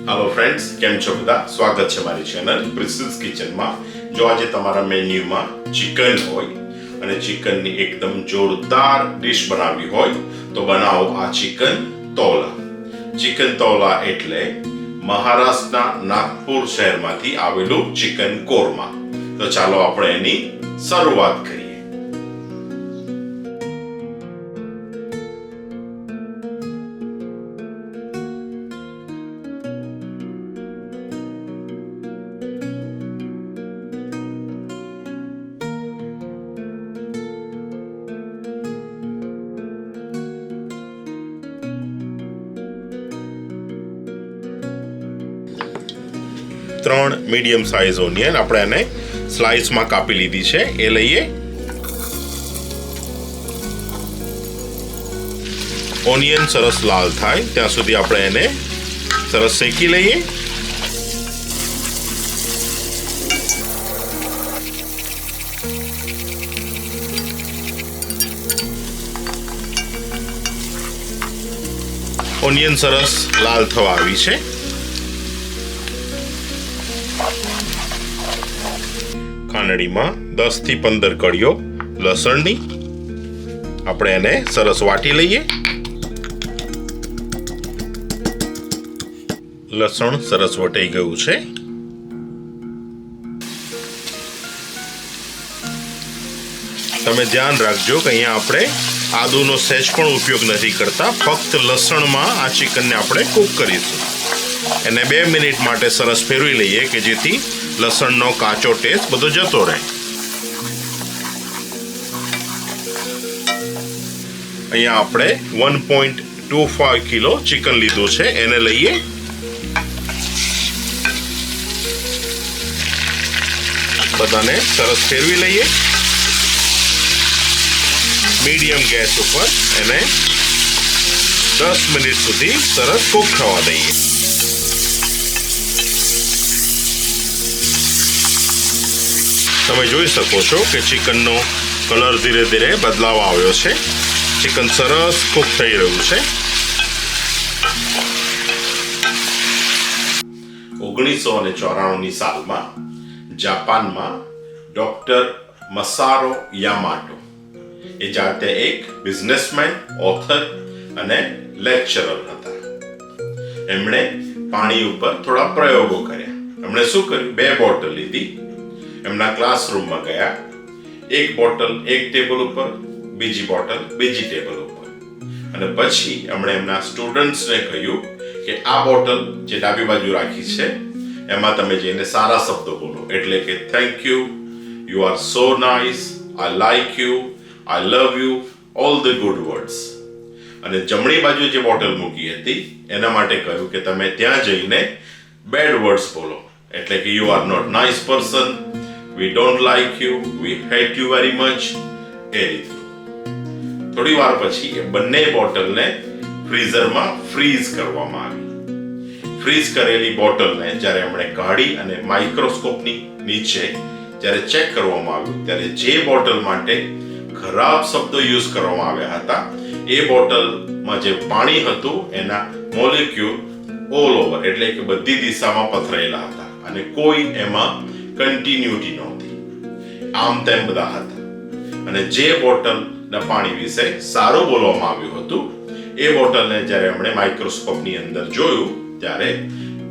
Hello friends, केम छो बधा? स्वागत है मारी चैनल प्रिंसेस किचन में। जो आज तमारा मेन्यू में चिकन होय अने चिकन नी एकदम जोरदार डिश बनावी होय तो बनाओ आ चिकन तोला। चिकन तोला एटले महाराष्ट्रना नागपुर शहर मांथी आवेलू चिकन कोरमा। तो चालो आपणे एनी शरूआत करीए। त्रण मीडियम साइज ओनियन આપણે એને સ્લાઇસ માં કાપી લીધી છે એ લઈએ। ઓનિયન સરસ લાલ થાય ત્યાં સુધી આપણે એને સરસ શેકી લઈએ। ઓનિયન સરસ લાલ થવા આવી છે। કાનડી માં 10 થી 15 કળીઓ લસણની આપણે એને સરસ વાટી લઈએ। લસણ સરસ વટાઈ ગયું છે। તમે ધ્યાન રાખજો કે અહીંયા આપણે આદુનો સહેજ પણ ઉપયોગ નથી કરતા, ફક્ત લસણમાં આ ચિકનને આપણે કૂક કરીશું। એને 2 મિનિટ માટે સરસ ફેરવી લઈએ કે જેથી લસણનો કાચો ટેસ્ટ બધો જતો રહે। અહીંયા આપણે 1.25 કિલો ચિકન લીધું છે, એને લઈએ। બધાને સરસ ફેરવી લઈએ। મીડિયમ ગેસ ઉપર એને 10 મિનિટ સુધી સરસ કૂક થવા દઈએ। તમે જોઈ શકો છો કે ચિકનનો કલર ધીરે ધીરે બદલાવ આવ્યો છે। ચિકન સરસ કૂક થઈ રહ્યું છે। 1994 ની સાલમાં જાપાનમાં ડોક્ટર મસારો યામાટો એ જાતે એક બિઝનેસમેન, ઓથર અને લેક્ચરર હતા। એમણે પાણી ઉપર થોડા પ્રયોગો કર્યા। એમણે શું કર્યું, 2 બોટલ લીધી, એમના ક્લાસરૂમમાં ગયા। એક બોટલ એક ટેબલ ઉપર, બીજી બોટલ બીજી ટેબલ ઉપર, અને પછી એમણે એમના સ્ટુડન્ટ્સને કહ્યું કે આ બોટલ જે ડાબી બાજુ રાખી છે એમાં તમે જઈને સારા શબ્દો બોલો, એટલે કે thank you, you are so nice, I like you, I love you, all the good words. અને જમણી બાજુ જે બોટલ મૂકી હતી એના માટે કહ્યું કે તમે ત્યાં જઈને બેડ વર્ડ્સ બોલો, એટલે કે you are not nice person, we don't like you, we hate you very much, એ રીતનું। થોડી વાર પછી એ બંને બોટલને ફ્રીઝરમાં ફ્રીઝ કરવામાં આવી। ફ્રીઝ કરેલી બોટલને જ્યારે એમણે કાઢી અને માઇક્રોસ્કોપની નીચે જ્યારે ચેક કરવામાં આવ્યું ત્યારે જે બોટલ માટે ખરાબ શબ્દો યુઝ કરવામાં આવ્યા હતા એ બોટલમાં જે પાણી હતું એના મોલેક્યુલ ઓલ ઓવર, એટલે કે બધી દિશામાં પથરાયેલા હતા અને કોઈ એમાં કન્ટિન્યુટી નહોતી, આમ તેમ બધા હતા। અને જે બોટલના પાણી વિશે સારું બોલવામાં આવ્યું હતું એ બોટલને જ્યારે એમણે માઇક્રોસ્કોપની અંદર જોયું ત્યારે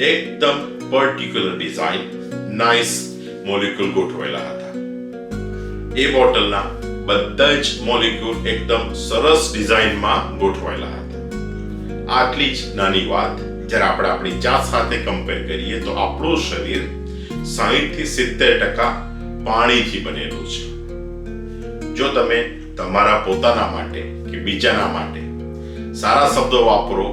એકદમ પર્ટિક્યુલર ડિઝાઇન, નાઇસ મોલેક્યુલ ગોઠવાયેલા હતા। એ બોટલના બધા જ મોલેક્યુલ એકદમ સરસ ડિઝાઇનમાં ગોઠવાયેલા હતા। આટલી જ નાની વાત જ્યારે આપણે આપણી જાત સાથે કમ્પેર કરીએ તો આપણું શરીર 60 થી 70% પાણીથી બનેલું છે। જો તમે તમારા પોતાના માટે કે બીજાના માટે સારા શબ્દો વાપરો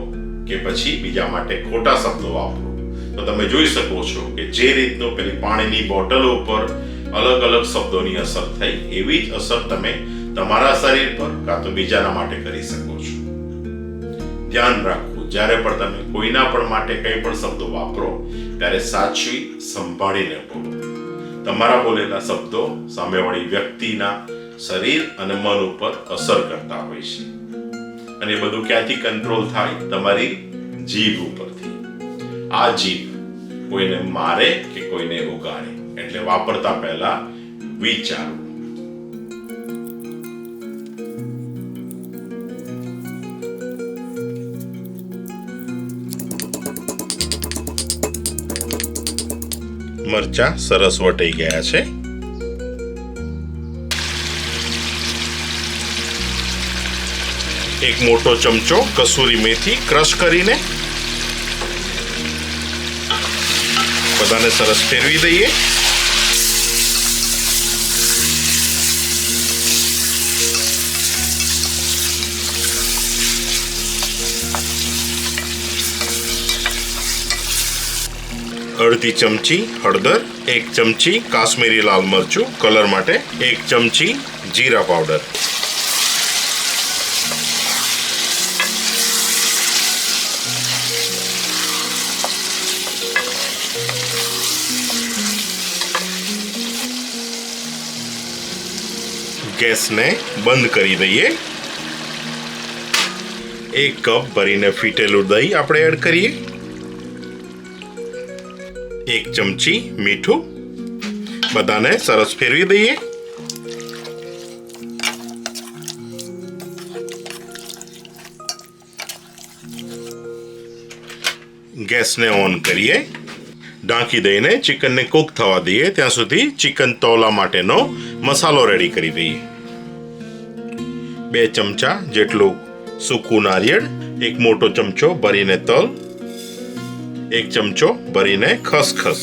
કે પછી બીજા માટે ખોટા શબ્દો વાપરો તો તમે જોઈ શકો છો કે જે રીતનું પેલી પાણીની બોટલ ઉપર અલગ અલગ શબ્દોની અસર થઈ એવી જ અસર તમે તમારા શરીર પર કાં તો બીજાના માટે કરી શકો છો। ધ્યાન રાખવું, જ્યારે પણ તમે કોઈના પણ માટે કંઈ પણ શબ્દો વાપરો ત્યારે સાચવી સંભાળીને બોલો। તમારા બોલેલા શબ્દો સામેવાળી વ્યક્તિના શરીર અને મન ઉપર અસર કરતા હોય છે અને એ બધું ક્યાંથી કંટ્રોલ થાય? તમારી જીભ ઉપરથી। આ જીભ કોઈને મારે કે કોઈને ઉગાડે, એટલે વાપરતા પહેલા વિચારો. મરચા સરસ વટાઈ ગયા છે. એક મોટો ચમચો કસૂરી મેથી ક્રશ કરીને બધાને સરસ ફેરવી દઈએ. અડધી ચમચી હળદર, 1 ચમચી કાશ્મીરી લાલ મરચું કલર માટે, 1 ચમચી જીરા પાવડર. ગેસને બંધ કરી દઈએ. 1 કપ ભરીને ફીટેલું દહીં આપણે એડ કરીએ. 1 ચમચી મીઠું. બધાને સરસ ફેરવી દઈએ. ગેસને ઓન કરીએ. ઢાંકી દઈને ચિકનને કૂક થવા દઈએ. ત્યાં સુધી ચિકન તોલા માટેનો મસાલો રેડી કરી દઈએ. 2 ચમચા જેટલું સૂકું નારિયેળ, 1 મોટો ચમચો ભરીને તલ, 1 ચમચો ભરીને ખસખસ.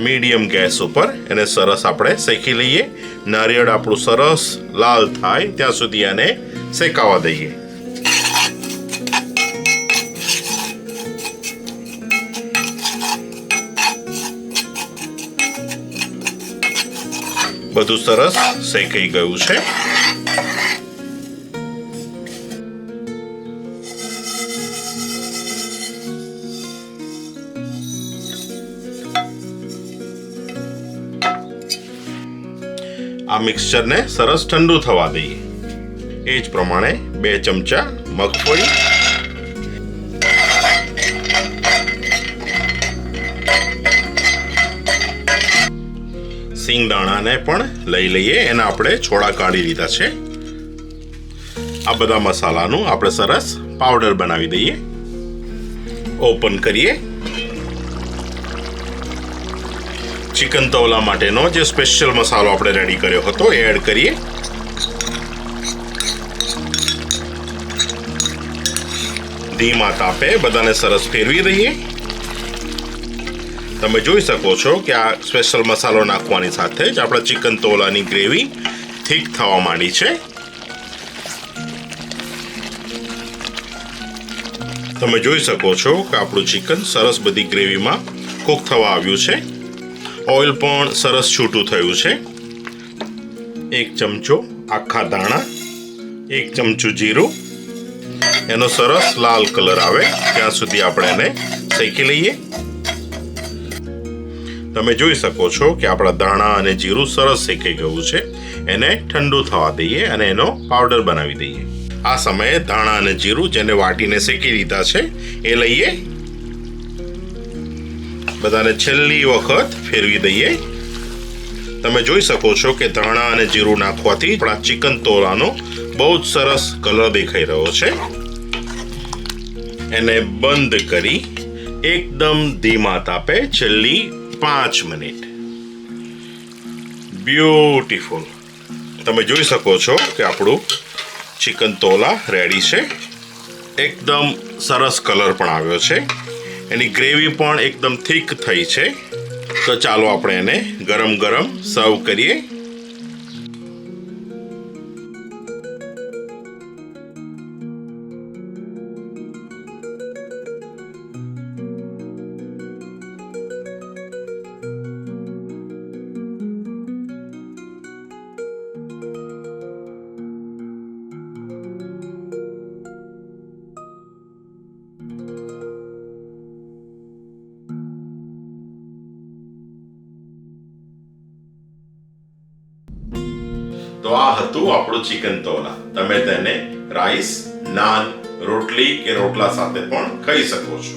મીડિયમ ગેસ ઉપર એને સરસ આપણે શેકી લઈએ. નારિયેળ આપણું સરસ લાલ થાય ત્યાં સુધી આને શેકાવા દઈએ. બધું સરસ શેકાઈ ગયું છે. આ મિક્સચરને સરસ ઠંડુ થવા દઈએ. એ જ પ્રમાણે 2 ચમચા મગફળી, સિંગદાણાને પણ લઈ લઈએ. એના આપણે છોડા કાઢી લીધા છે. આ બધા મસાલાનું આપણે સરસ પાવડર બનાવી દઈએ. ઓપન કરીએ. ચિકન તવલા માટેનો જે સ્પેશિયલ મસાલો આપણે રેડી કર્યો હતો એ એડ કરીએ. ધીમા તાપે બધાને સરસ ફેરવી દઈએ. તમે જોઈ શકો છો કે આ સ્પેશિયલ મસાલો નાખવાની સાથે જ આપણા ચિકન તોલાની ગ્રેવી થીક થવા માંડી છે. તમે જોઈ શકો છો કે આપણું ચિકન સરસ બધી ગ્રેવીમાં કૂક થવા આવ્યું છે. ઓઇલ પણ સરસ છૂટું થયું છે. 1 ચમચો આખા દાણા, 1 ચમચું જીરું. એનો સરસ લાલ કલર આવે ત્યાં સુધી આપણે એને શેકી લઈએ. તમે જોઈ શકો છો કે આપણા દાણા અને જીરું સરસ શેકાઈ ગયું છે. એને ઠંડુ થવા દઈએ અને એનો પાવડર બનાવી દઈએ. આ સમયે દાણા અને જીરું જેને વાટીને શેકી લીધા છે એ લઈએ. બધાને છેલ્લી વખત ફેરવી દઈએ. તમે જોઈ શકો છો કે ધાણા અને જીરું નાખવાથી આપણા ચિકન તોલાનો બહુ જ સરસ કલર દેખાઈ રહ્યો છે. એને બંધ કરી એકદમ ધીમા તાપે છેલ્લી 5 મિનિટ. બ્યુટીફુલ. તમે જોઈ શકો છો કે આપણું ચિકન તોલા રેડી છે. એકદમ સરસ કલર પણ આવ્યો છે. એની ગ્રેવી પણ એકદમ થીક થઈ છે. તો ચાલો આપણે એને ગરમ ગરમ સર્વ કરીએ. તો આ હતું આપણું ચિકન તોલા. તમે તેને રાઈસ, નાન, રોટલી કે રોટલા સાથે પણ ખાઈ શકો છો.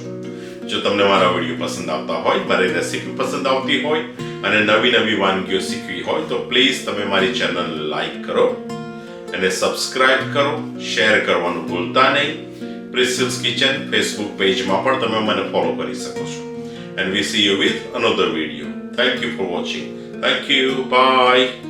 જો તમને મારા વિડીયો પસંદ આવતા હોય, મારી રેસીપી પસંદ આવતી હોય અને નવી નવી વાનગીઓ શીખવી હોય તો પ્લીઝ તમે મારી ચેનલ લાઈક કરો અને સબસ્ક્રાઇબ કરો, શેર કરવાનું ભૂલતા નહીં. પ્રિસિલ્સ કિચન ફેસબુક પેજમાં પણ તમે મને ફોલો કરી શકો છો. And we see you with another video. Thank you for watching. Thank you. Bye.